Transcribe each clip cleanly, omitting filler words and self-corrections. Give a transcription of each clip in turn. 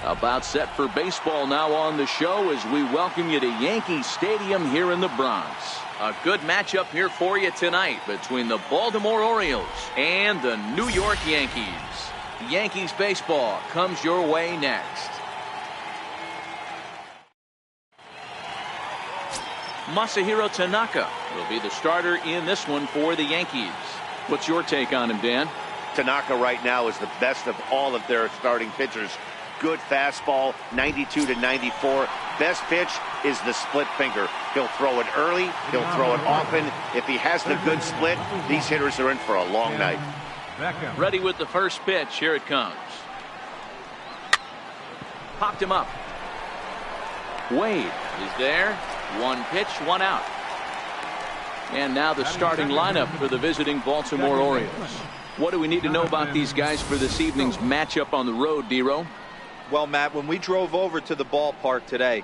About set for baseball now on the show as we welcome you to Yankee Stadium here in the Bronx. A good matchup here for you tonight between the Baltimore Orioles and the New York Yankees. Yankees baseball comes your way next. Masahiro Tanaka will be the starter in this one for the Yankees. What's your take on him, Dan? Tanaka right now is the best of all of their starting pitchers. Good fastball, 92 to 94. Best pitch is the split finger. He'll throw it early. He'll throw it often. If he has the good split, these hitters are in for a long night. Ready with the first pitch. Here it comes. Popped him up. Wade is there. One pitch, one out. And now the starting lineup for the visiting Baltimore Orioles. What do we need to know about these guys for this evening's matchup on the road, Dero? Well, Matt, when we drove over to the ballpark today,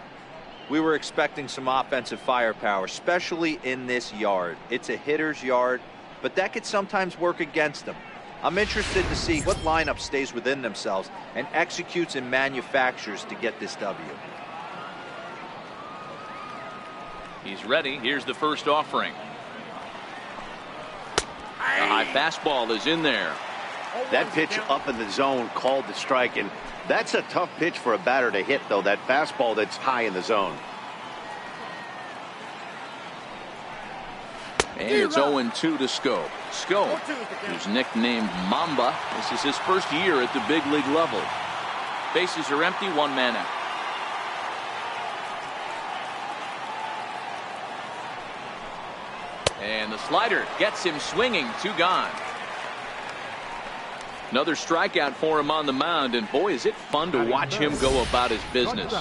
we were expecting some offensive firepower, especially in this yard. It's a hitter's yard, but that could sometimes work against them. I'm interested to see what lineup stays within themselves and executes and manufactures to get this W. He's ready. Here's the first offering. A high fastball is in there. That pitch up in the zone called the strike, and that's a tough pitch for a batter to hit, though, that fastball that's high in the zone. And it's 0-2 to Schoop. Schoop, who's nicknamed Mamba, this is his first year at the big league level. Bases are empty, one man out. And the slider gets him swinging, two gone. Another strikeout for him on the mound, and boy, is it fun to watch him go about his business.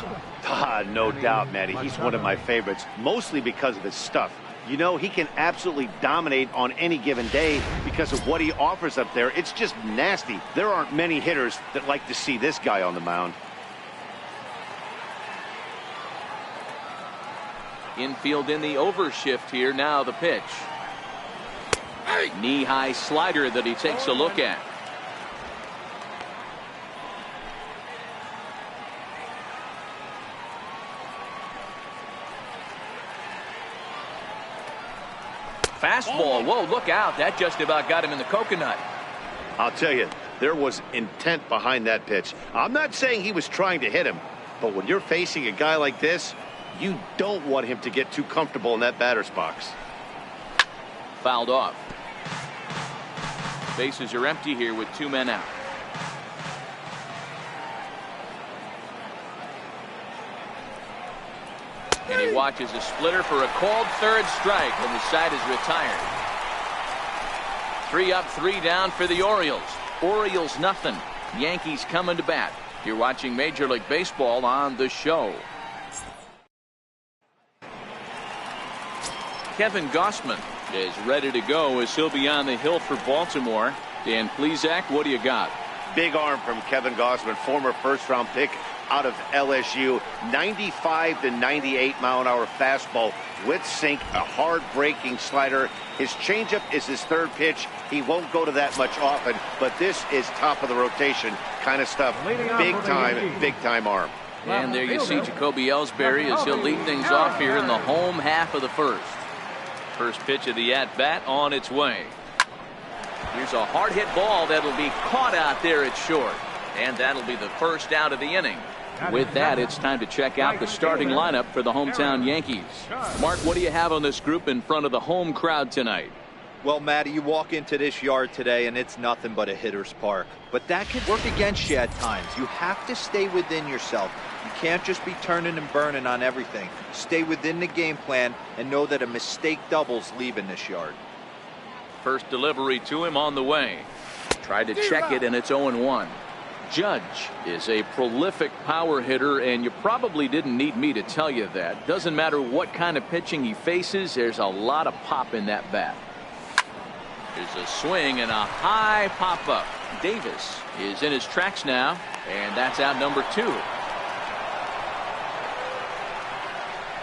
No doubt, Matty. He's one of my favorites, mostly because of his stuff. You know, he can absolutely dominate on any given day because of what he offers up there. It's just nasty. There aren't many hitters that like to see this guy on the mound. Infield in the overshift here. Now the pitch. Knee-high slider that he takes a look at. Fastball. Whoa, look out. That just about got him in the coconut. I'll tell you, there was intent behind that pitch. I'm not saying he was trying to hit him, but when you're facing a guy like this, you don't want him to get too comfortable in that batter's box. Fouled off. Bases are empty here with two men out. And he watches a splitter for a called third strike, and the side is retired. 3 up, 3 down for the Orioles. Orioles nothing. Yankees coming to bat. You're watching Major League Baseball on the show. Kevin Gausman is ready to go as he'll be on the hill for Baltimore. Dan Plesac, what do you got? Big arm from Kevin Gausman, former first-round pick out of LSU. 95 to 98 mile-an-hour fastball with sink, a hard-breaking slider. His changeup is his third pitch. He won't go to that much often, but this is top of the rotation kind of stuff. Big time arm. And there you see Jacoby Ellsbury as he'll lead things off here in the home half of the first. First pitch of the at-bat on its way. Here's a hard-hit ball that'll be caught out there at short. And that'll be the first out of the inning. With that, it's time to check out the starting lineup for the hometown Yankees. Mark, what do you have on this group in front of the home crowd tonight? Well, Matty, you walk into this yard today and it's nothing but a hitter's park. But that can work against you at times. You have to stay within yourself. You can't just be turning and burning on everything. Stay within the game plan and know that a mistake doubles leaving this yard. First delivery to him on the way. Tried to check it, and it's 0-1. Judge is a prolific power hitter, and you probably didn't need me to tell you that. Doesn't matter what kind of pitching he faces, there's a lot of pop in that bat. There's a swing and a high pop-up. Davis is in his tracks now, and that's out number 2.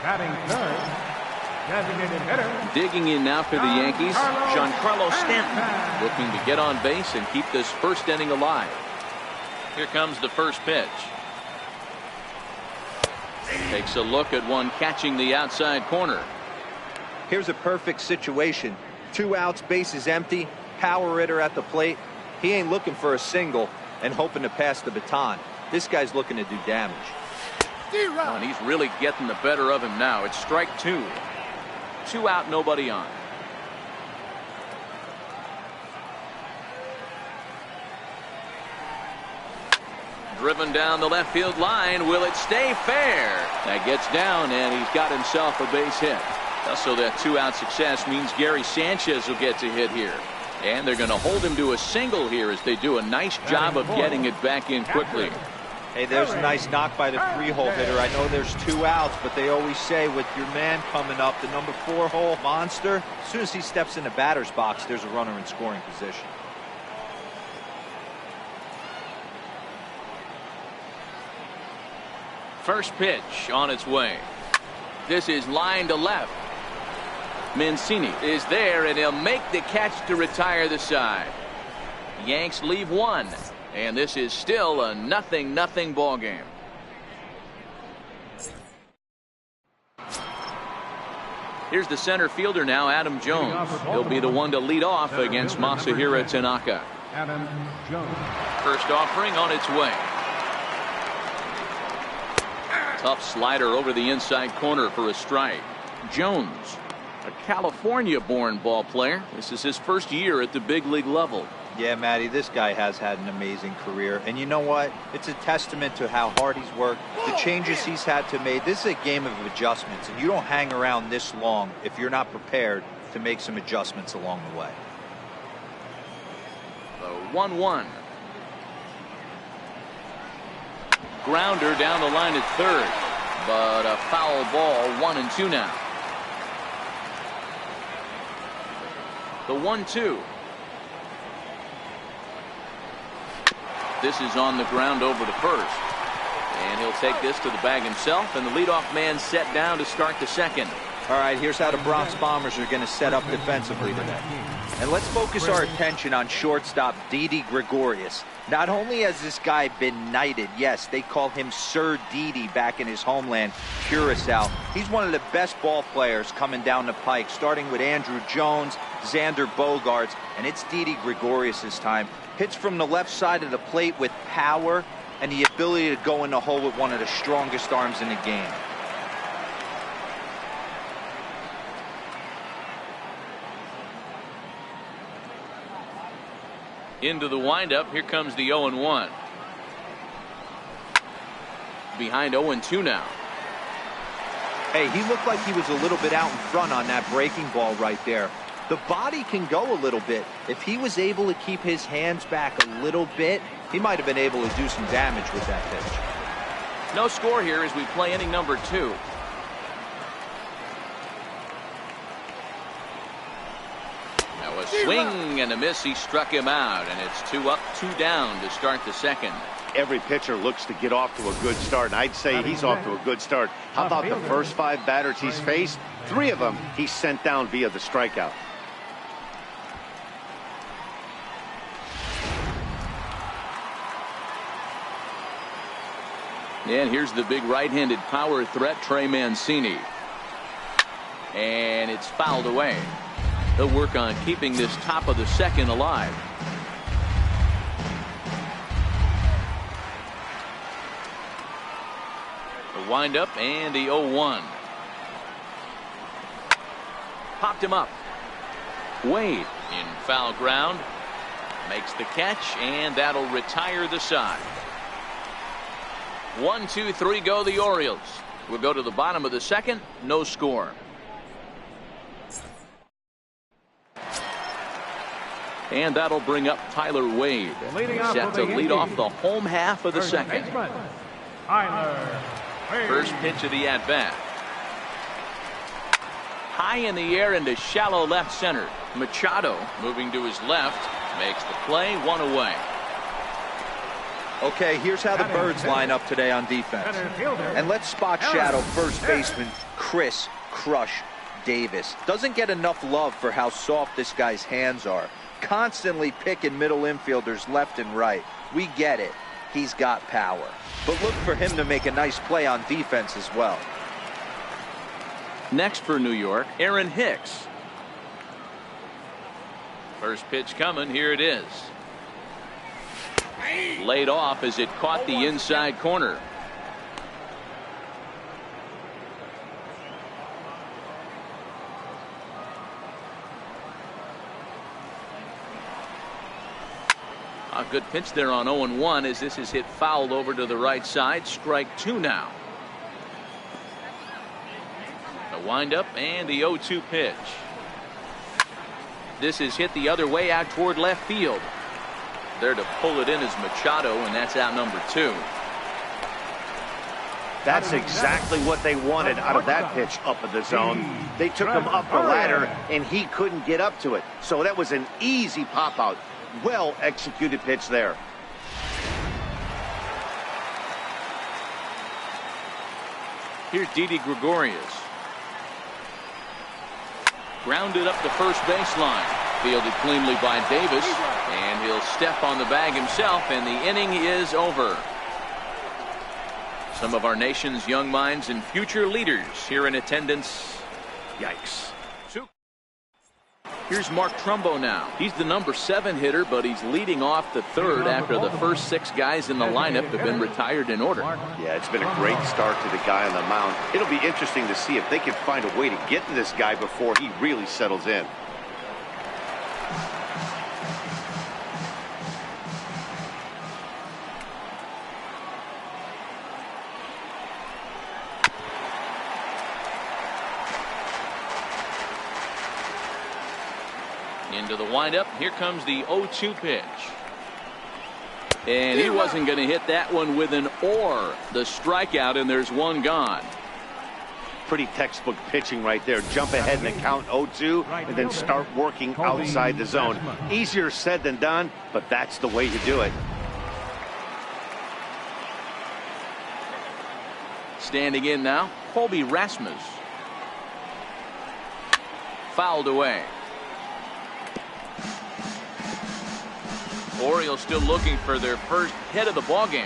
Batting third, designated hitter. Digging in now for the Yankees, Giancarlo Stanton, looking to get on base and keep this first inning alive. Here comes the first pitch. Takes a look at one catching the outside corner. Here's a perfect situation. 2 outs, bases empty, power hitter at the plate. He ain't looking for a single and hoping to pass the baton. This guy's looking to do damage. Oh, and he's really getting the better of him now. It's strike 2. 2 out, nobody on. Driven down the left field line. Will it stay fair? That gets down, and he's got himself a base hit. So that 2-out success means Gary Sanchez will get to hit here. And they're going to hold him to a single here as they do a nice job of getting it back in quickly. Hey, there's a nice knock by the 3-hole hitter. I know there's 2 outs, but they always say with your man coming up, the number 4-hole monster, as soon as he steps in the batter's box, there's a runner in scoring position. First pitch on its way. This is line to left. Mancini is there, and he'll make the catch to retire the side. Yanks leave 1, and this is still a 0-0 ball game. Here's the center fielder now, Adam Jones. He'll be the one to lead off against Masahiro Tanaka. Adam Jones. First offering on its way. Tough slider over the inside corner for a strike. Jones, a California-born ball player. This is his first year at the big league level. Yeah, Matty, this guy has had an amazing career. And you know what? It's a testament to how hard he's worked, the changes he's had to make. This is a game of adjustments, and you don't hang around this long if you're not prepared to make some adjustments along the way. The 1-1. Grounder down the line at third, but a foul ball. 1-2 now. The 1-2. This is on the ground over to first, and he'll take this to the bag himself, and the leadoff man set down to start the second. All right, here's how the Bronx Bombers are going to set up defensively today. And let's focus our attention on shortstop Didi Gregorius. Not only has this guy been knighted, yes, they call him Sir Didi back in his homeland, Curacao. He's one of the best ball players coming down the pike, starting with Andrew Jones, Xander Bogaerts, and it's Didi Gregorius' time. Hits from the left side of the plate with power and the ability to go in the hole with one of the strongest arms in the game. Into the windup. Here comes the 0-1. Behind 0-2 now. Hey, he looked like he was a little bit out in front on that breaking ball right there. The body can go a little bit. If he was able to keep his hands back a little bit, he might have been able to do some damage with that pitch. No score here as we play inning number 2. Now a swing and a miss. He struck him out, and it's 2 up, 2 down to start the second. Every pitcher looks to get off to a good start, and I'd say he's off to a good start. How about the first 5 batters he's faced? 3 of them he sent down via the strikeout. And here's the big right-handed power threat, Trey Mancini. And it's fouled away. He'll work on keeping this top of the second alive. The windup and the 0-1. Popped him up. Wade in foul ground. Makes the catch, and that'll retire the side. 1, 2, 3 go the Orioles. We'll go to the bottom of the second. No score. And that'll bring up Tyler Wade. Set to lead off the home half of the second. First pitch of the at-bat. High in the air into shallow left center. Machado moving to his left. Makes the play. 1 away. Okay, here's how the Birds line up today on defense. And let's spot shadow first baseman Chris Crush Davis. Doesn't get enough love for how soft this guy's hands are. Constantly picking middle infielders left and right. We get it. he's got power. But look for him to make a nice play on defense as well. Next for New York, Aaron Hicks. First pitch coming. Here it is. Laid off as it caught the inside corner. A good pitch there on 0-1 as this is hit fouled over to the right side. Strike two now. The windup and the 0-2 pitch. This is hit the other way out toward left field. There to pull it in is Machado, and that's out number 2. That's exactly what they wanted out of that pitch up in the zone. They took him up the ladder, and he couldn't get up to it. So that was an easy pop-out. Well executed pitch there. Here's Didi Gregorius. Grounded up the first baseline. Fielded cleanly by Davis. And he'll step on the bag himself, and the inning is over. Some of our nation's young minds and future leaders here in attendance. Yikes. Here's Mark Trumbo now. He's the number 7 hitter, but he's leading off the third after the first 6 guys in the lineup have been retired in order. Yeah, it's been a great start to the guy on the mound. It'll be interesting to see if they can find a way to get to this guy before he really settles in. Into the windup. Here comes the 0-2 pitch. And he wasn't going to hit that one with an or. The strikeout, and there's one gone. Pretty textbook pitching right there. Jump ahead in the count 0-2 and then start working outside the zone. Easier said than done, but that's the way you do it. Standing in now, Colby Rasmus. Fouled away. Orioles still looking for their first hit of the ballgame.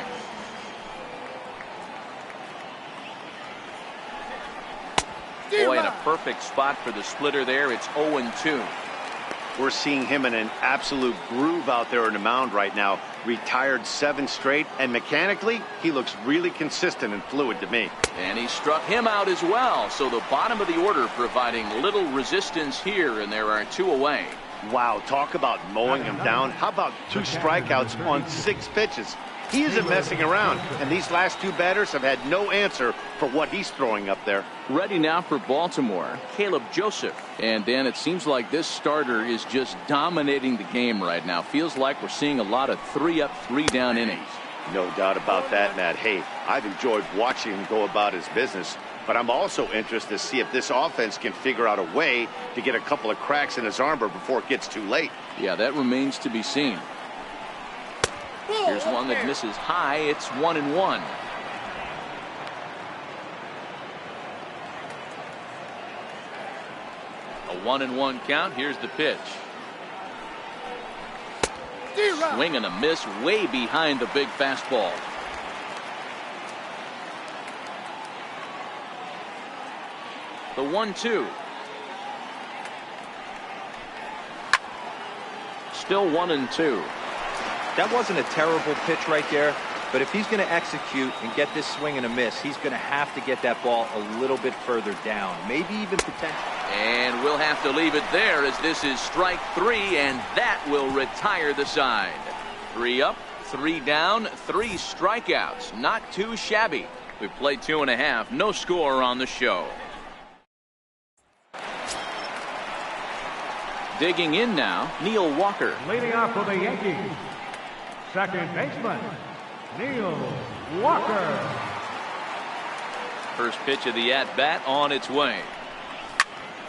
Boy, in a perfect spot for the splitter there. It's 0-2. We're seeing him in an absolute groove out there on the mound right now. Retired 7 straight, and mechanically, he looks really consistent and fluid to me. And he struck him out as well. So the bottom of the order providing little resistance here, and there are 2 away. Wow, talk about mowing him down. How about 2 strikeouts on 6 pitches? He isn't messing around, and these last 2 batters have had no answer for what he's throwing up there. Ready now for Baltimore, Caleb Joseph. And Dan, it seems like this starter is just dominating the game right now. Feels like we're seeing a lot of 3-up, 3-down innings. No doubt about that, Matt. Hey, I've enjoyed watching him go about his business, but I'm also interested to see if this offense can figure out a way to get a couple of cracks in his armor before it gets too late. Yeah, that remains to be seen. Here's one that misses high. It's 1-1. A 1-1 count. Here's the pitch. Swing and a miss way behind the big fastball. The 1-2. Still 1-2. That wasn't a terrible pitch right there, but if he's going to execute and get this swing and a miss, he's going to have to get that ball a little bit further down, maybe even potentially. And we'll have to leave it there as this is strike 3, and that will retire the side. 3 up, 3 down, 3 strikeouts. Not too shabby. We played 2.5. No score on the show. Digging in now, Neil Walker. Leading off for the Yankees, second baseman, Neil Walker. First pitch of the at-bat on its way.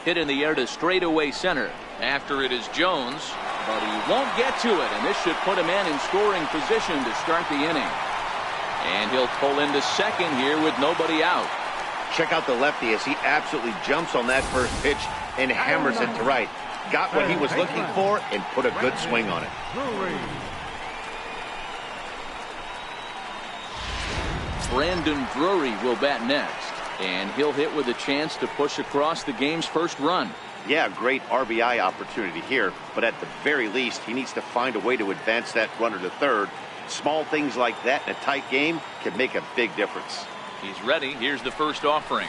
Hit in the air to straightaway center. After it is Jones, but he won't get to it, and this should put him in scoring position to start the inning. And he'll pull into second here with nobody out. Check out the lefty as he absolutely jumps on that first pitch and hammers it to right. Got what he was looking for and put a good swing on it. Brandon Drury will bat next, and he'll hit with a chance to push across the game's first run. Yeah, great RBI opportunity here, but at the very least, he needs to find a way to advance that runner to third. Small things like that in a tight game can make a big difference. He's ready. Here's the first offering.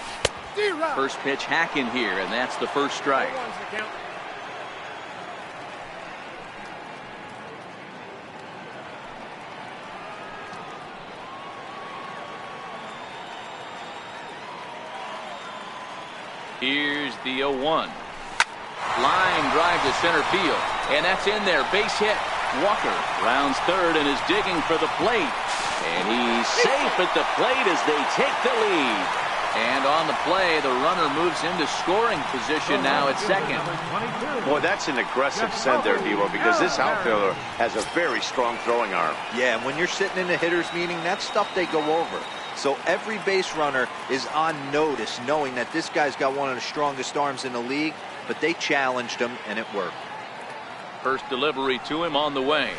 First pitch hack in here, and that's the first strike. Here's the 0-1. Line drive to center field, and that's in there. Base hit. Walker rounds third and is digging for the plate. And he's safe at the plate as they take the lead. And on the play, the runner moves into scoring position now at second. Boy, that's an aggressive send there, Hero, because this outfielder has a very strong throwing arm. Yeah, and when you're sitting in a hitter's meeting, that's stuff they go over. So every base runner is on notice, knowing that this guy's got one of the strongest arms in the league, but they challenged him, and it worked. First delivery to him on the way.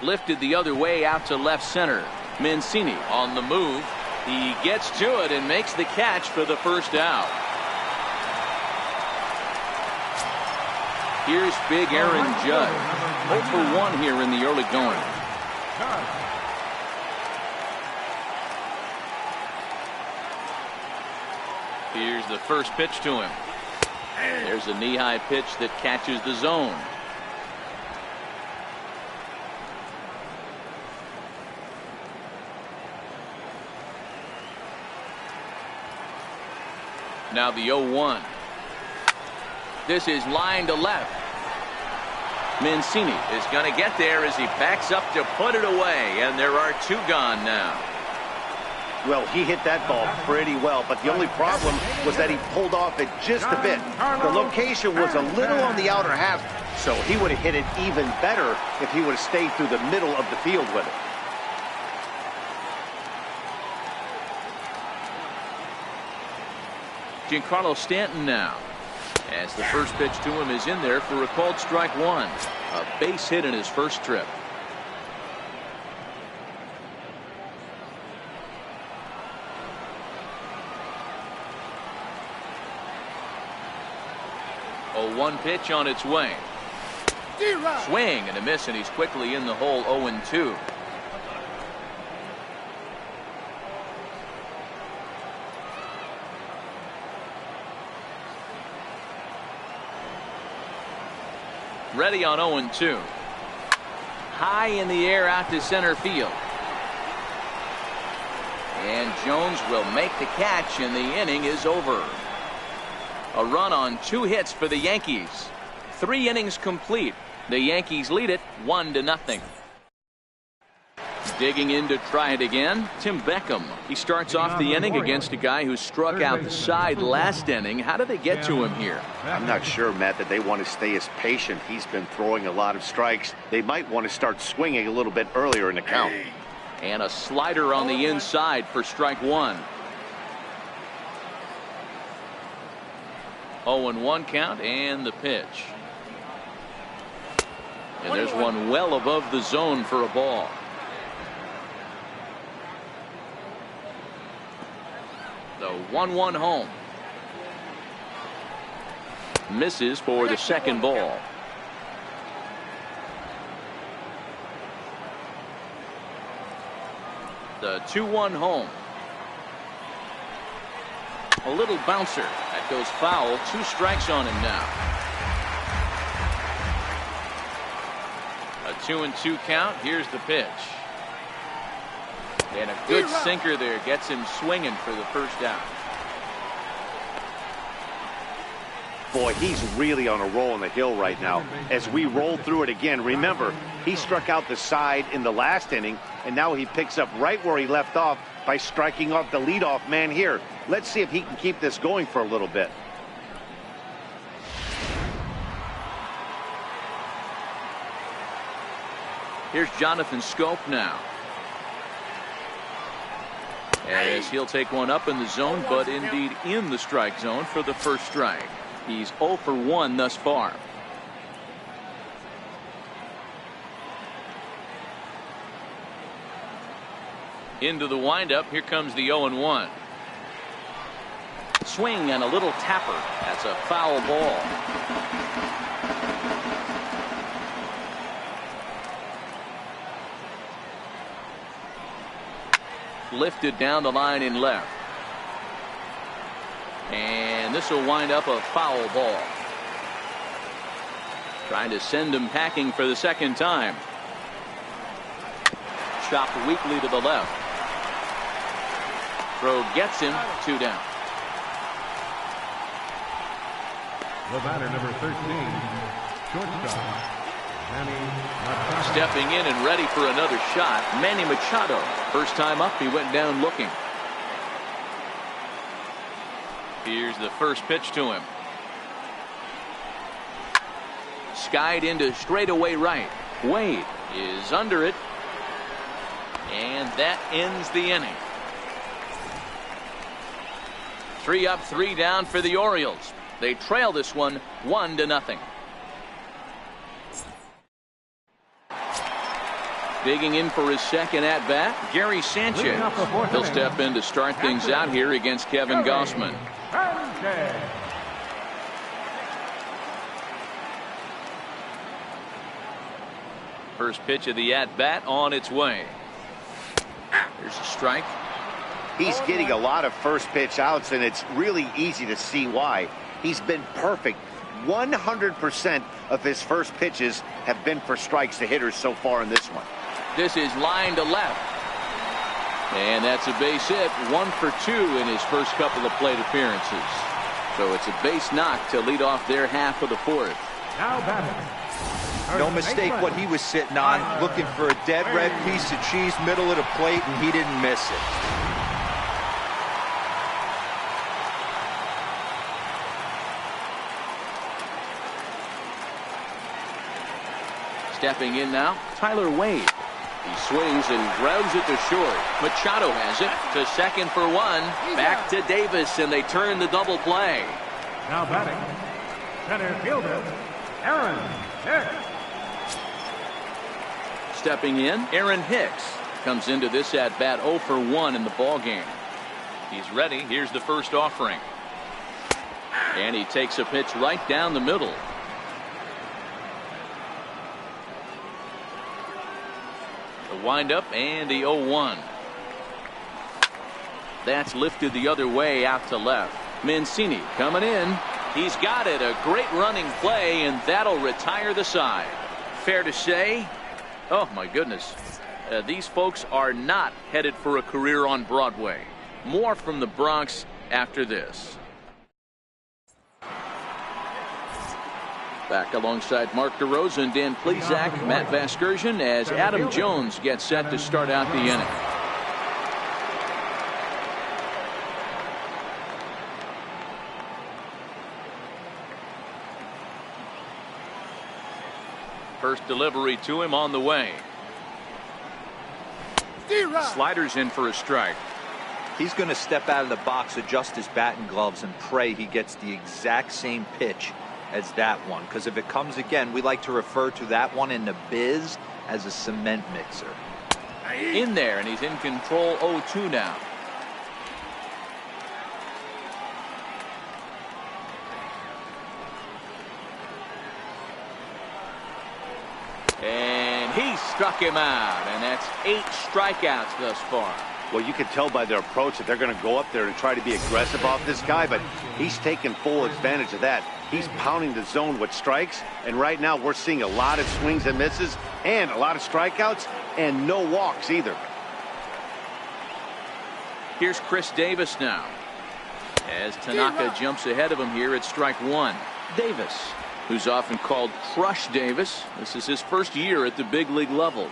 Lifted the other way out to left center. Mancini on the move. He gets to it and makes the catch for the first out. Here's big Aaron Judge. 0 for 1 here in the early going. Here's the first pitch to him. There's a knee-high pitch that catches the zone. Now the 0-1. This is line to left. Mancini is going to get there as he backs up to put it away, and there are 2 gone now. Well, he hit that ball pretty well, but the only problem was that he pulled off it just a bit. The location was a little on the outer half, so he would have hit it even better if he would have stayed through the middle of the field with it. Giancarlo Stanton now, as the first pitch to him is in there for a called strike 1. A base hit in his first trip. A 1 pitch on its way. Swing and a miss, and he's quickly in the hole. 0-2. Ready on 0-2. High in the air out to center field. And Jones will make the catch, and the inning is over. A run on 2 hits for the Yankees. 3 innings complete. The Yankees lead it 1-0. Digging in to try it again, Tim Beckham. He starts off the inning against a guy who struck out the side last inning. How did they get to him here? I'm not sure, Matt, that they want to stay as patient. He's been throwing a lot of strikes. They might want to start swinging a little bit earlier in the count. And a slider on the inside for strike 1. 0-1 count, and the pitch. And there's one well above the zone for a ball. The 1-1 home. Misses for the second ball. The 2-1 home. A little bouncer. That goes foul. 2 strikes on him now. A 2-2 count. Here's the pitch. And a good sinker there gets him swinging for the first out. Boy, he's really on a roll on the hill right now. As we roll through it again, remember, he struck out the side in the last inning, and now he picks up right where he left off by striking off the leadoff man here. Let's see if he can keep this going for a little bit. Here's Jonathan Scope now. As he'll take one up in the zone, but indeed in the strike zone for the first strike. He's 0 for 1 thus far. Into the windup. Here comes the 0-1. Swing and a little tapper. That's a foul ball. Lifted down the line in left. And this will wind up a foul ball. Trying to send him packing for the second time. Chopped weakly to the left. Throw gets him. 2 down. The batter, number 13, shortstop, Manny Machado. Stepping in and ready for another shot, Manny Machado. First time up, he went down looking. Here's the first pitch to him. Skied into straightaway right. Wade is under it. And that ends the inning. 3 up, 3 down for the Orioles. They trail this one 1-0. Digging in for his second at bat, Gary Sanchez. He'll step in to start things out here against Kevin Gausman. First pitch of the at bat on its way. There's a strike. He's getting a lot of first pitch outs, and it's really easy to see why. He's been perfect. 100% of his first pitches have been for strikes to hitters so far in this one. This is line to left. And that's a base hit. 1 for 2 in his first couple of plate appearances. So it's a base knock to lead off their half of the fourth. Now batting. No mistake what he was sitting on, looking for a dead red piece of cheese middle of the plate, and he didn't miss it. Stepping in now, Tyler Wade. He swings and grounds it to short. Machado has it to second for 1. Back to Davis, and they turn the double play. Now batting, center fielder, Aaron Hicks. Stepping in, Aaron Hicks comes into this at bat 0 for 1 in the ball game. He's ready. Here's the first offering. And he takes a pitch right down the middle. The windup and the 0-1. That's lifted the other way out to left. Mancini coming in. He's got it. A great running play, and that'll retire the side. Fair to say, oh my goodness, these folks are not headed for a career on Broadway. More from the Bronx after this. Back alongside Mark DeRosa and Dan Plesac, Matt Vasgersian, as Adam Jones gets set to start out the inning. First delivery to him on the way. Sliders in for a strike. He's going to step out of the box, adjust his bat and gloves, and pray he gets the exact same pitch as that one, because if it comes again, we like to refer to that one in the biz as a cement mixer. In there, and he's in control. 0-2 now. And he struck him out, and that's 8 strikeouts thus far. Well, you can tell by their approach that they're going to go up there and try to be aggressive off this guy, but he's taking full advantage of that. He's pounding the zone with strikes, and right now we're seeing a lot of swings and misses and a lot of strikeouts and no walks either. Here's Chris Davis now, as Tanaka jumps ahead of him here at strike 1. Davis, who's often called Crush Davis. This is his first year at the big league level.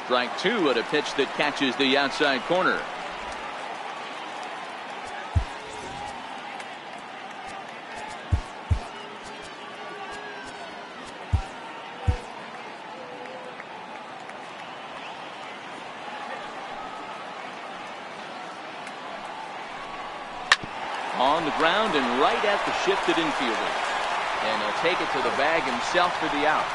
Strike 2 at a pitch that catches the outside corner. On the ground and right at the shifted infielder. And he'll take it to the bag himself for the out.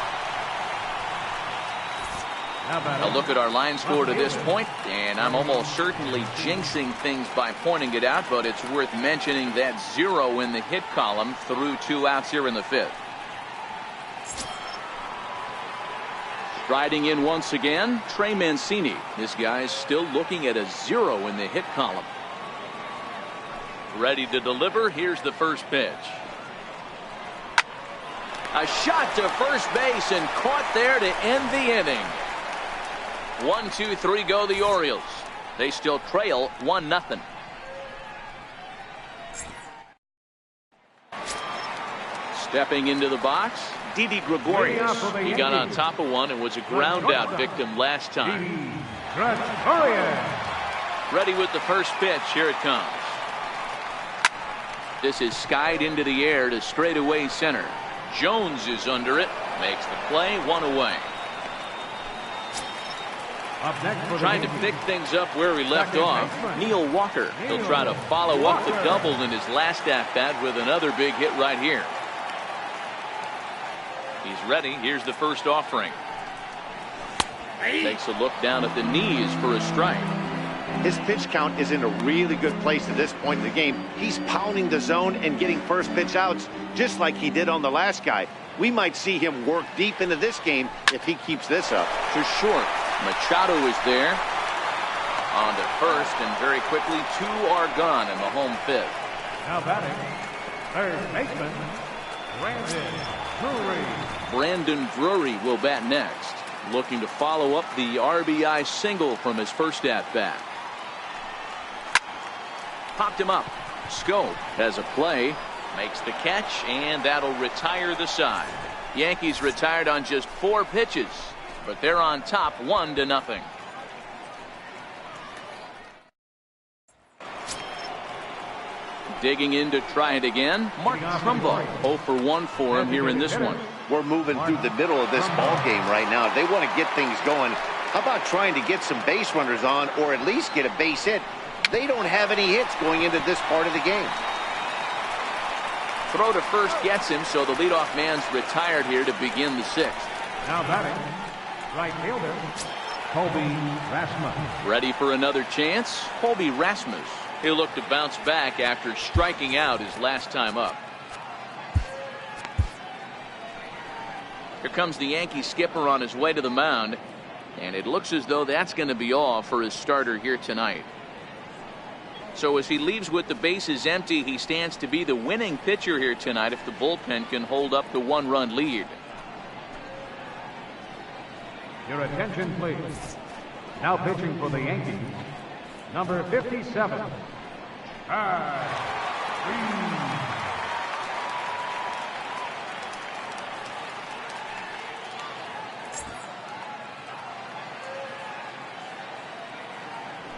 A look at our line score to this point, and I'm almost certainly jinxing things by pointing it out, but it's worth mentioning that 0 in the hit column through 2 outs here in the 5th. Striding in once again, Trey Mancini. This guy's still looking at a 0 in the hit column. Ready to deliver. Here's the first pitch. A shot to first base and caught there to end the inning. 1, 2, 3 go the Orioles. They still trail 1-0. Stepping into the box, Didi Gregorius. He got on top of one and was a ground out victim last time. Ready with the first pitch. Here it comes. This is skied into the air to straightaway center. Jones is under it. Makes the play. 1 away. Trying to pick things up where he left off, Neil Walker. He'll try to follow up the double in his last at-bat with another big hit right here. He's ready. Here's the first offering. Takes a look down at the knees for a strike. His pitch count is in a really good place at this point in the game. He's pounding the zone and getting first pitch outs just like he did on the last guy. We might see him work deep into this game if he keeps this up. To short. Machado is there. On to first, and very quickly 2 are gone in the home 5th. Now batting, third baseman, Brandon Drury will bat next, looking to follow up the RBI single from his first at-bat. Popped him up. Scope has a play, makes the catch, and that'll retire the side. Yankees retired on just 4 pitches, but they're on top 1-0. Digging in to try it again, Mark Trumbo. 0 for 1 for him here in this one. We're moving through the middle of this ball game right now. They want to get things going. How about trying to get some base runners on, or at least get a base hit? They don't have any hits going into this part of the game. Throw to first gets him, so the leadoff man's retired here to begin the 6th. Now batting, right fielder, Colby Rasmus. Ready for another chance, Colby Rasmus. He'll look to bounce back after striking out his last time up. Here comes the Yankee skipper on his way to the mound, and it looks as though that's going to be all for his starter here tonight. So as he leaves with the bases empty, he stands to be the winning pitcher here tonight if the bullpen can hold up the 1-run lead. Your attention, please. Now pitching for the Yankees, number 57,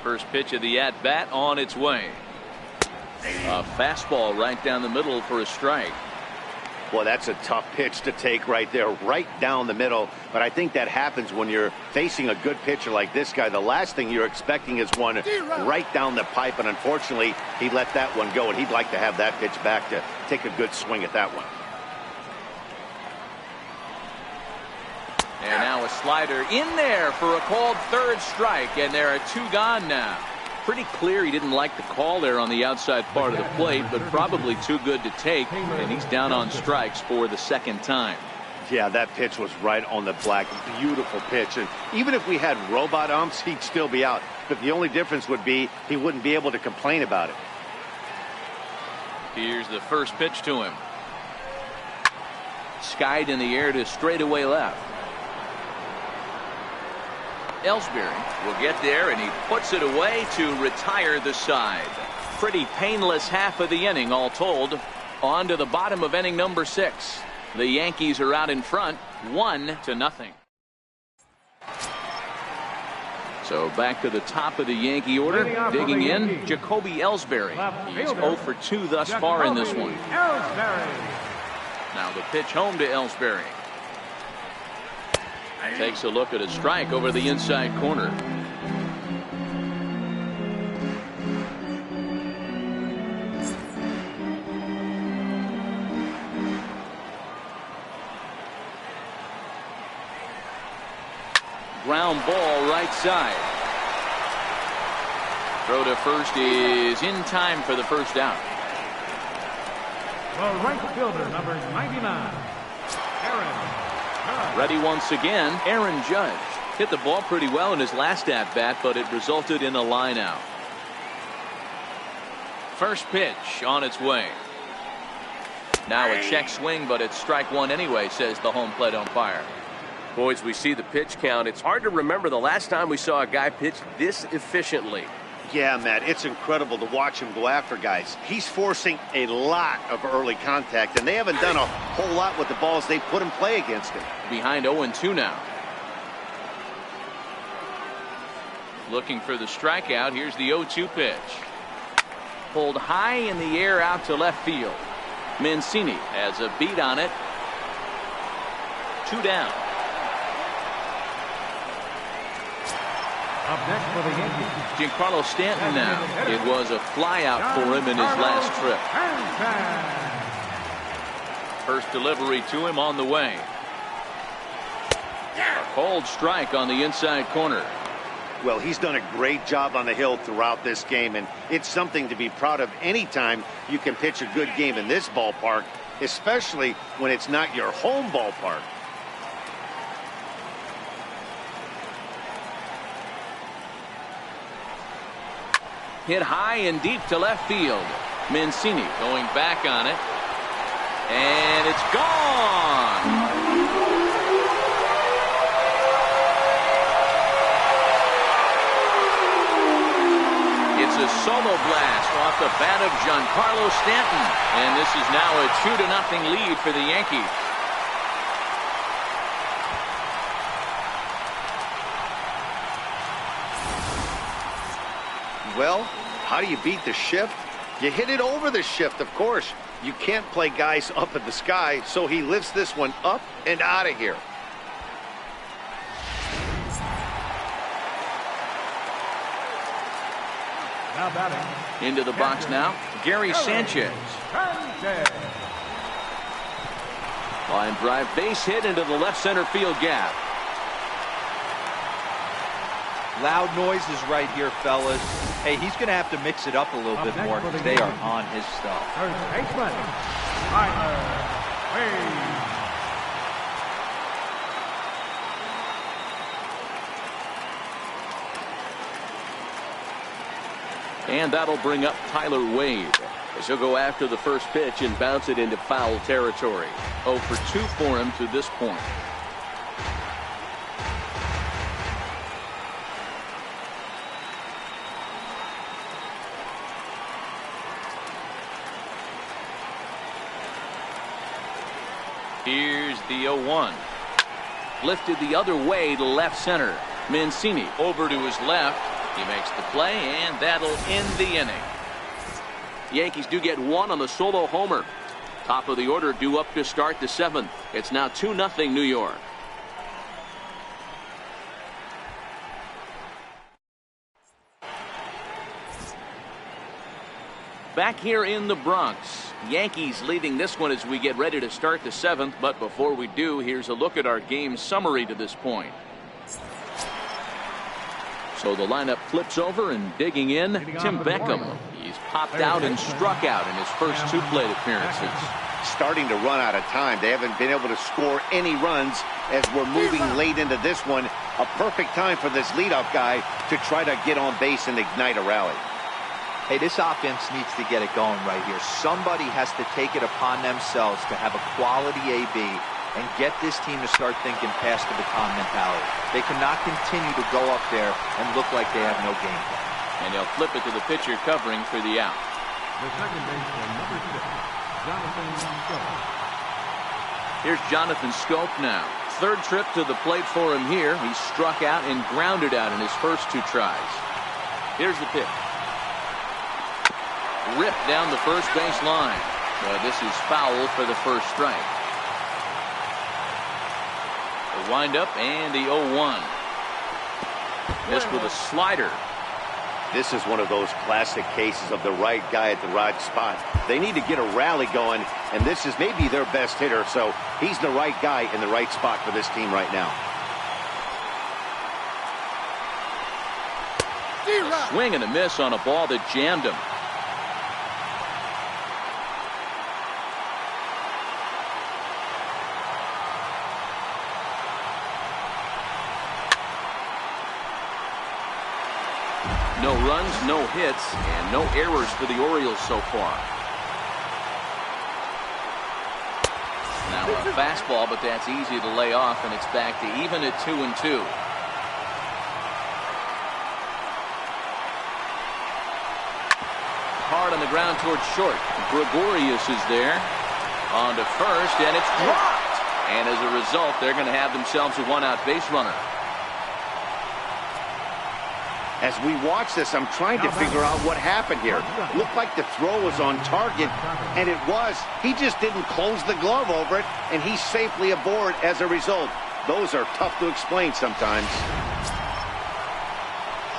First pitch of the at-bat on its way. A fastball right down the middle for a strike. Well, that's a tough pitch to take right there, right down the middle. But I think that happens when you're facing a good pitcher like this guy. The last thing you're expecting is one right down the pipe, and unfortunately, he let that one go, and he'd like to have that pitch back to take a good swing at that one. And now a slider in there for a called third strike, and there are 2 gone now. Pretty clear he didn't like the call there on the outside part of the plate, but probably too good to take, and he's down on strikes for the 2nd time. Yeah, that pitch was right on the black. Beautiful pitch. And even if we had robot umps, he'd still be out. But the only difference would be he wouldn't be able to complain about it. Here's the first pitch to him. Skied in the air to straightaway left. Ellsbury will get there, and he puts it away to retire the side. Pretty painless half of the inning all told. On to the bottom of inning number 6. The Yankees are out in front 1-0. So back to the top of the Yankee order. Digging in, Jacoby Ellsbury. He's 0 for 2 thus far in this one. Now the pitch home to Ellsbury. Takes a look at a strike over the inside corner. Ground ball right side. Throw to first is in time for the first down. The right fielder, number 99, Aaron Judge. Ready once again, Aaron Judge. Hit the ball pretty well in his last at-bat, but it resulted in a line out. First pitch on its way. Now a check swing, but it's strike one anyway, says the home plate umpire. Boys, we see the pitch count. It's hard to remember the last time we saw a guy pitch this efficiently. Yeah, Matt, it's incredible to watch him go after guys. He's forcing a lot of early contact, and they haven't done a whole lot with the balls they put in play against him. Behind 0-2 now. Looking for the strikeout. Here's the 0-2 pitch. Pulled high in the air out to left field. Mancini has a beat on it. 2 down. Up next for the Yankees, Giancarlo Stanton now. It was a flyout for him in his last trip. First delivery to him on the way. A cold strike on the inside corner. Well, he's done a great job on the hill throughout this game, and it's something to be proud of anytime you can pitch a good game in this ballpark, especially when it's not your home ballpark. Hit high and deep to left field. Mancini going back on it. And it's gone. It's a solo blast off the bat of Giancarlo Stanton. And this is now a 2-0 lead for the Yankees. Well, how do you beat the shift? You hit it over the shift, of course. You can't play guys up in the sky, so he lifts this one up and out of here. now batting. Into the box now, Gary Sanchez. Line drive base hit into the left center field gap. Loud noises right here, fellas. Hey, he's going to have to mix it up a little bit more because they are on his stuff. First baseman, Tyler Wade. And that'll bring up Tyler Wade as he'll go after the first pitch and bounce it into foul territory. 0 for 2 for him to this point. Here's the 0-1. Lifted the other way to left center. Mancini over to his left. He makes the play, and that'll end the inning. The Yankees do get one on the solo homer. Top of the order due up to start the 7th. It's now 2-0 New York. Back here in the Bronx, Yankees leading this one as we get ready to start the 7th. But before we do, here's a look at our game summary to this point. So the lineup flips over, and digging in, Tim Beckham. He's popped out and struck out in his first 2 plate appearances. Starting to run out of time. They haven't been able to score any runs as we're moving late into this one. A perfect time for this leadoff guy to try to get on base and ignite a rally. Hey, this offense needs to get it going right here. Somebody has to take it upon themselves to have a quality AB and get this team to start thinking past the baton mentality. They cannot continue to go up there and look like they have no game plan. And they'll flip it to the pitcher covering for the out. The second baseman, number 6, Jonathan Scope. Here's Jonathan Scope now. 3rd trip to the plate for him here. He struck out and grounded out in his first 2 tries. Here's the pitch. Ripped down the first base line. This is foul for the first strike. The windup and the 0-1. Missed with a slider. This is one of those classic cases of the right guy at the right spot. They need to get a rally going, and this is maybe their best hitter, so he's the right guy in the right spot for this team right now. A swing and a miss on a ball that jammed him. No runs, no hits, and no errors for the Orioles so far. Now a fastball, but that's easy to lay off, and it's back to even at 2-2. Hard on the ground towards short. Gregorius is there. On to first, and it's dropped. And as a result, they're going to have themselves a one-out base runner. As we watch this, I'm trying to figure out what happened here. Looked like the throw was on target, and it was. He just didn't close the glove over it, and he's safely aboard as a result. Those are tough to explain sometimes.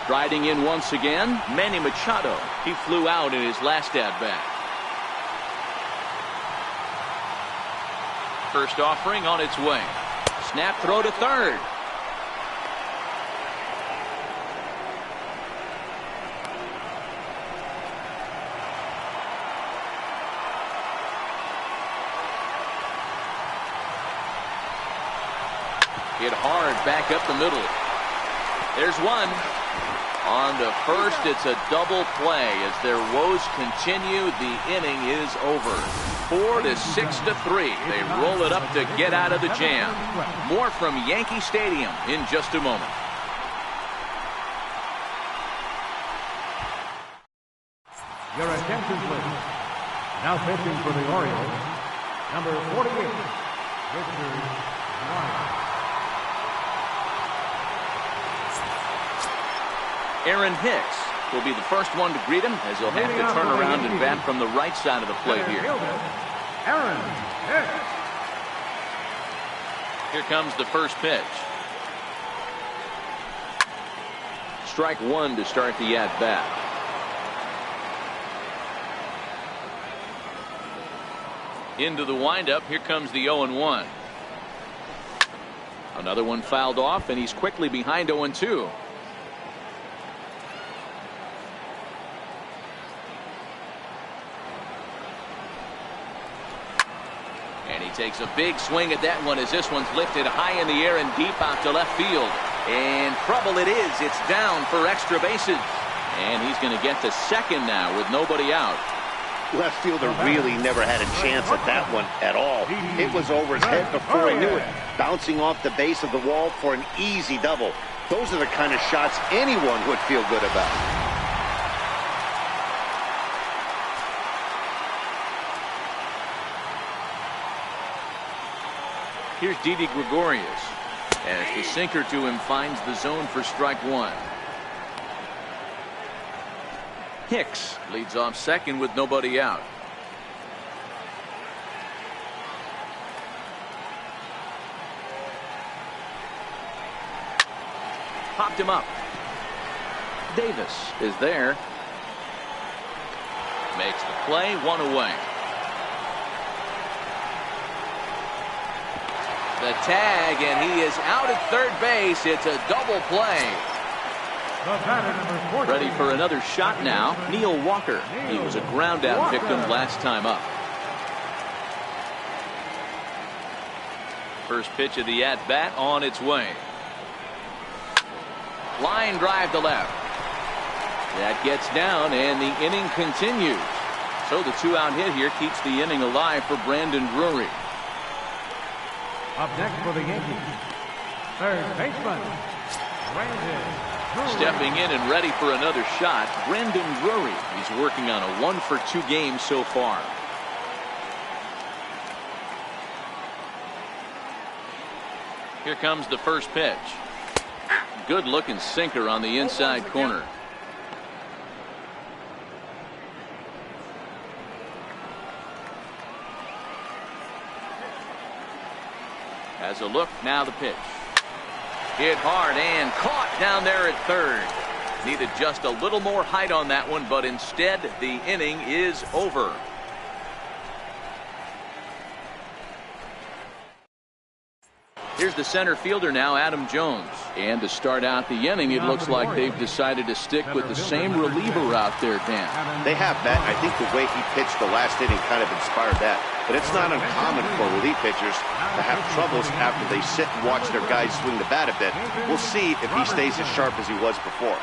Striding in once again, Manny Machado. He flew out in his last at-bat. First offering on its way. Snap throw to third. Hit hard back up the middle. There's one. On to first, it's a double play. As their woes continue, the inning is over. 4-6-3. They roll it up to get out of the jam. More from Yankee Stadium in just a moment. Your attention, please. Now pitching for the Orioles, number 48, Richard Ryan. Aaron Hicks will be the first one to greet him, as he'll have to turn around and bat from the right side of the plate here. Aaron Hicks. Here comes the first pitch. Strike one to start the at-bat. Into the windup. Here comes the 0-1. Another one fouled off, and he's quickly behind 0-2. And he takes a big swing at that one, as this one's lifted high in the air and deep out to left field. And trouble it is. It's down for extra bases. And he's going to get to second now with nobody out. Left fielder really never had a chance at that one at all. It was over his head before he knew it, bouncing off the base of the wall for an easy double. Those are the kind of shots anyone would feel good about. Here's Didi Gregorius, as the sinker to him finds the zone for strike one. Hicks leads off second with nobody out. Popped him up. Davis is there. Makes the play, one away. The tag, and he is out at third base. It's a double play. Ready for another shot now, Neil Walker. He was a ground out victim last time up. First pitch of the at-bat on its way. Line drive to left. That gets down, and the inning continues. So the two-out hit here keeps the inning alive for Brandon Drury. Up next for the Yankees, third baseman, Brandon Drury. Stepping in and ready for another shot, Brandon Drury. He's working on a 1-for-2 game so far. Here comes the first pitch. Good looking sinker on the inside corner. Has a look, now the pitch. Hit hard and caught down there at third. Needed just a little more height on that one, but instead the inning is over. Here's the center fielder now, Adam Jones. And to start out the inning, it looks like they've decided to stick with the same reliever out there, Dan. They have, Matt. I think the way he pitched the last inning kind of inspired that. But it's not uncommon for relief pitchers to have troubles after they sit and watch their guys swing the bat a bit. We'll see if he stays as sharp as he was before.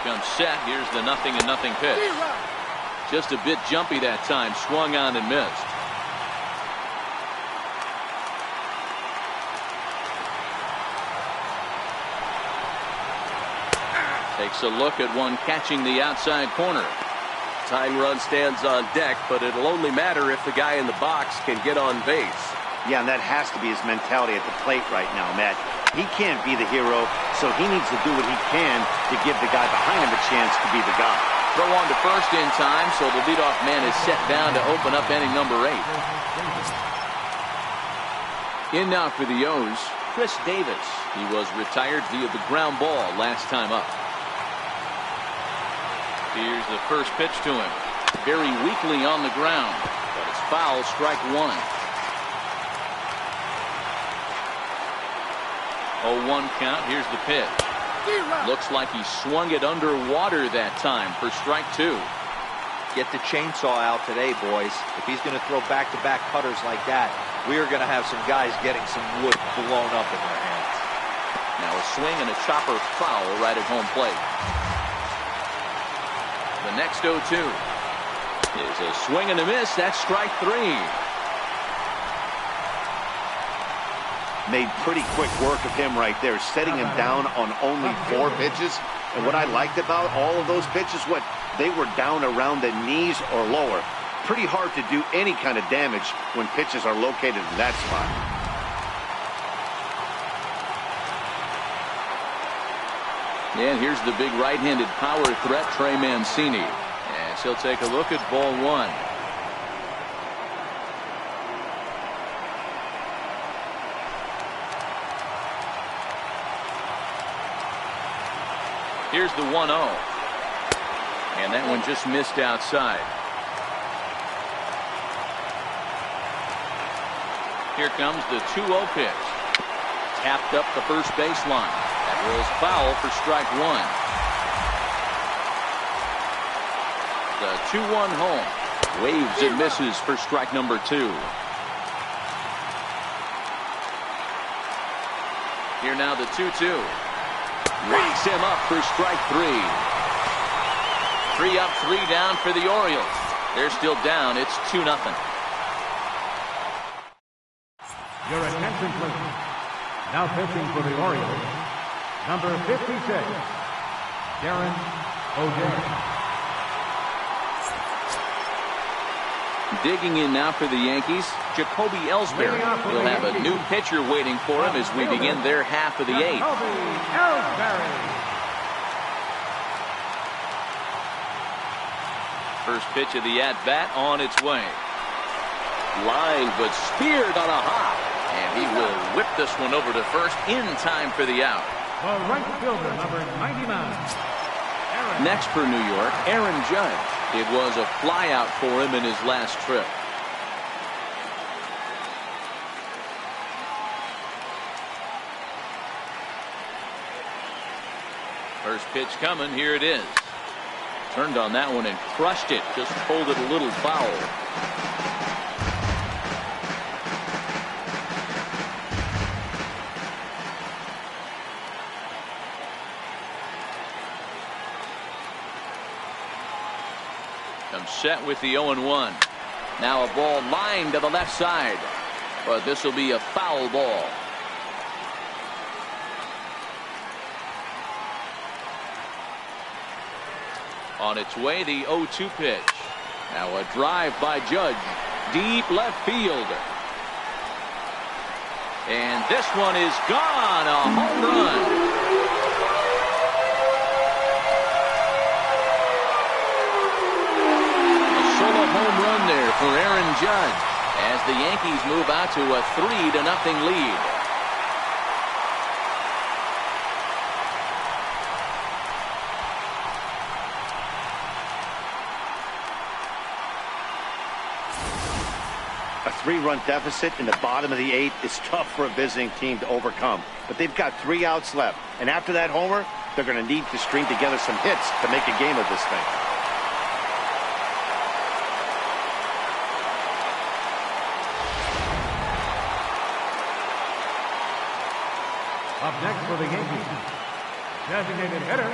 Comes set. Here's the 0-0 pitch. Just a bit jumpy that time. Swung on and missed. Takes a look at one catching the outside corner. Tying run stands on deck, but it'll only matter if the guy in the box can get on base. Yeah, and that has to be his mentality at the plate right now, Matt. He can't be the hero, so he needs to do what he can to give the guy behind him a chance to be the guy. Throw on to first in time, so the leadoff man is set down to open up inning number 8. In now for the O's, Chris Davis. He was retired via the ground ball last time up. Here's the first pitch to him. Very weakly on the ground, but it's foul, strike 1. 0-1 count. Here's the pitch. Looks like he swung it underwater that time for strike 2. Get the chainsaw out today, boys. If he's going to throw back-to-back cutters like that, we are going to have some guys getting some wood blown up in their hands. Now a swing and a chopper foul right at home plate. The next 0-2 is a swing and a miss. That's strike 3. Made pretty quick work of him right there, setting him down on only 4 pitches. And what I liked about all of those pitches, they were down around the knees or lower. Pretty hard to do any kind of damage when pitches are located in that spot. And here's the big right-handed power threat, Trey Mancini. As he'll take a look at ball 1. Here's the 1-0. And that one just missed outside. Here comes the 2-0 pitch. Tapped up the first baseline. That rolls foul for strike 1. The 2-1 home. Waves and misses for strike number 2. Here now the 2-2. Racks him up for strike 3. 3 up, 3 down for the Orioles. They're still down. It's 2-0. Your attention, please. Now pitching for the Orioles, number 56, Darren O'Day. Digging in now for the Yankees, Jacoby Ellsbury. He'll have a new pitcher waiting for him as we begin their half of the 8th. First pitch of the at-bat on its way. Lined but speared on a hop. And he will whip this one over to first in time for the out. The right fielder, number 99. Next for New York, Aaron Judge. It was a flyout for him in his last trip. First pitch coming. Here it is. Turned on that one and crushed it. Just pulled it a little foul. Comes set with the 0-1. Now a ball lined to the left side. But this will be a foul ball. On its way, the 0-2 pitch. Now a drive by Judge. Deep left field. And this one is gone. A home run. Home run there for Aaron Judge as the Yankees move out to a 3-0 lead. A 3-run deficit in the bottom of the 8th is tough for a visiting team to overcome. But they've got 3 outs left. And after that homer, they're going to need to string together some hits to make a game of this thing. Up next for the Yankees, designated hitter,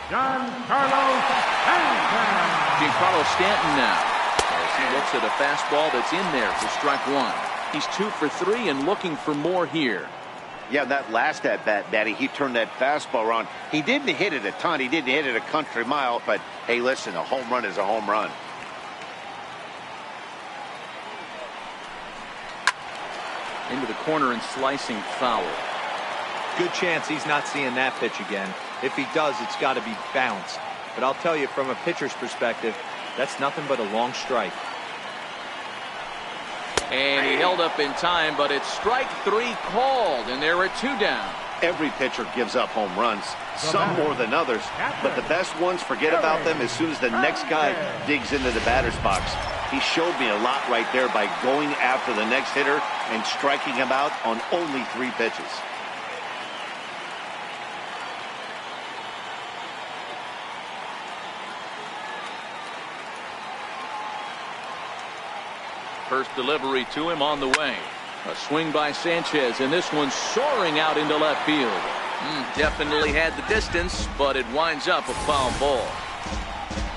Giancarlo Stanton now, as he looks at a fastball that's in there for strike 1. He's 2 for 3 and looking for more here. Yeah, that last at-bat, Matty, he turned that fastball around. He didn't hit it a ton. He didn't hit it a country mile. But, hey, listen, a home run is a home run. Into the corner and slicing foul. Good chance he's not seeing that pitch again. If he does, it's got to be bounced. But I'll tell you, from a pitcher's perspective, that's nothing but a long strike. And he held up in time, but it's strike 3 called, and there are 2 down. Every pitcher gives up home runs, some more than others. But the best ones forget about them as soon as the next guy digs into the batter's box. He showed me a lot right there by going after the next hitter and striking him out on only 3 pitches. First delivery to him on the way. A swing by Sanchez, and this one's soaring out into left field. Definitely had the distance, but it winds up a foul ball.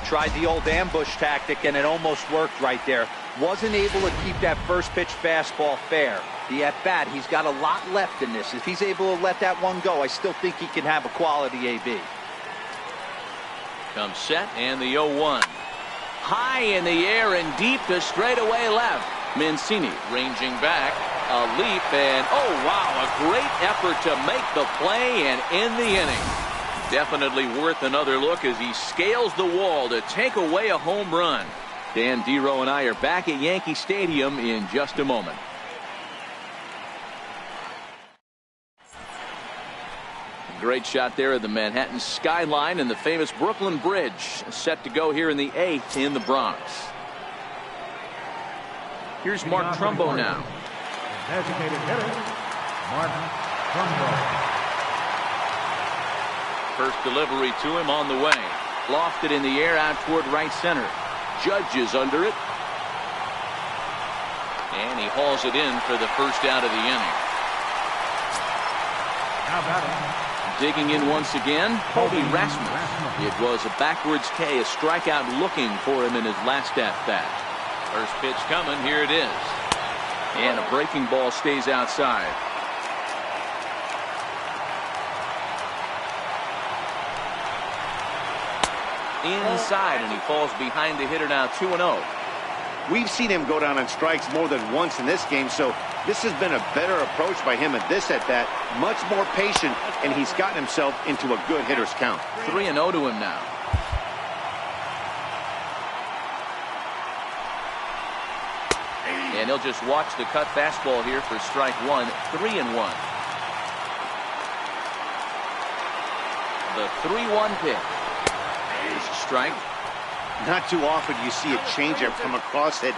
Tried the old ambush tactic, and it almost worked right there. Wasn't able to keep that first pitch fastball fair. The at-bat, he's got a lot left in this. If he's able to let that one go, I still think he can have a quality AB. Comes set, and the 0-1. High in the air and deep to straightaway left. Mancini ranging back, a leap, and oh wow, a great effort to make the play and end the inning. Definitely worth another look as he scales the wall to take away a home run. Dan Dero and I are back at Yankee Stadium in just a moment. Great shot there of the Manhattan skyline and the famous Brooklyn Bridge, set to go here in the 8th in the Bronx. Here's Mark Trumbo now. designated hitter, Mark Trumbo. First delivery to him on the way. Lofted in the air out toward right center. Judge is under it. And he hauls it in for the first out of the inning. Now batting. Digging in once again, Kobe Rasmus. It was a backwards K, a strikeout looking for him in his last at-bat. First pitch coming, here it is. And a breaking ball stays outside. Inside, and he falls behind the hitter now 2-0. We've seen him go down on strikes more than once in this game, so this has been a better approach by him at this at-bat. Much more patient, and he's gotten himself into a good hitter's count. 3-0 to him now. And he'll just watch the cut fastball here for strike one. 3-1. The 3-1 pitch. Here's a strike. Not too often you see a changeup come across at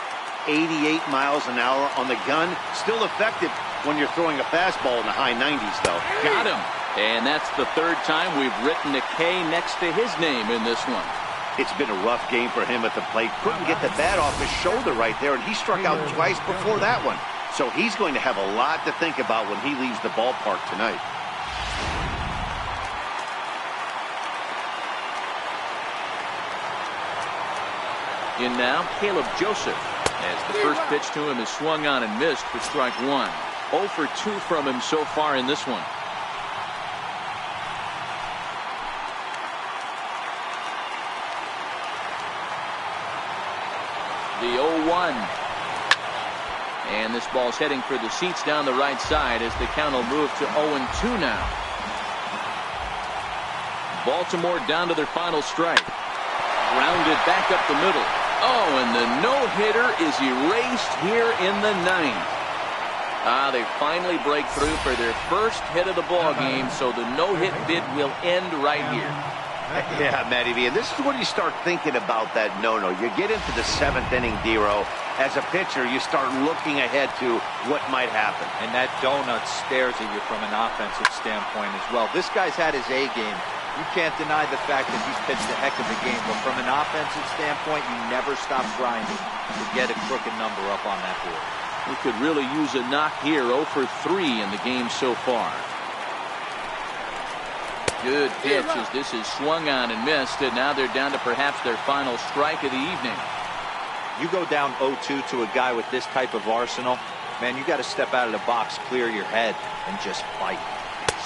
88 miles an hour on the gun. Still effective when you're throwing a fastball in the high 90s, though. Got him. And that's the third time we've written a K next to his name in this one. It's been a rough game for him at the plate. Couldn't get the bat off his shoulder right there, and he struck out twice before that one. So he's going to have a lot to think about when he leaves the ballpark tonight. In now, Caleb Joseph, as the first pitch to him is swung on and missed for strike one. 0 for 2 from him so far in this one. The 0-1. And this ball's heading for the seats down the right side as the count will move to 0-2 now. Baltimore down to their final strike. Grounded back up the middle. Oh, and the no-hitter is erased here in the 9th. They finally break through for their first hit of the ball game, so the no-hit bid will end right here. Yeah, Matty V, and this is when you start thinking about that no-no. You get into the 7th inning, D-Row. As a pitcher, you start looking ahead to what might happen. And that donut stares at you from an offensive standpoint as well. This guy's had his A game. You can't deny the fact that he's pitched a heck of a game, but from an offensive standpoint, you never stop grinding to get a crooked number up on that board. We could really use a knock here. 0 for 3 in the game so far. Good pitch as this is swung on and missed, and now they're down to perhaps their final strike of the evening. You go down 0-2 to a guy with this type of arsenal, man, you got to step out of the box, clear your head, and just fight.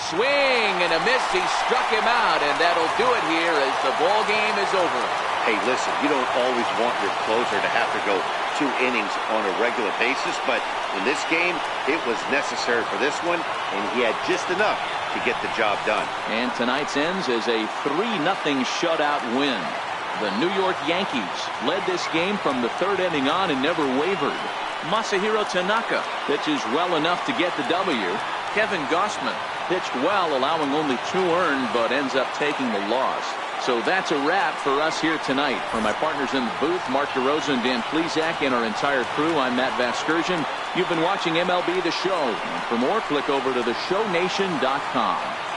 Swing and a miss. He struck him out, and that'll do it here as the ball game is over. Hey, listen, you don't always want your closer to have to go 2 innings on a regular basis, but in this game, it was necessary for this one, and he had just enough to get the job done. And tonight's ends is a 3-0 shutout win. The New York Yankees led this game from the 3rd inning on and never wavered. Masahiro Tanaka pitches well enough to get the W. Kevin Gausman pitched well, allowing only 2 earned, but ends up taking the loss. So that's a wrap for us here tonight. For my partners in the booth, Mark DeRosa and Dan Plesac, and our entire crew, I'm Matt Vasgersian. You've been watching MLB The Show. And for more, click over to theshownation.com.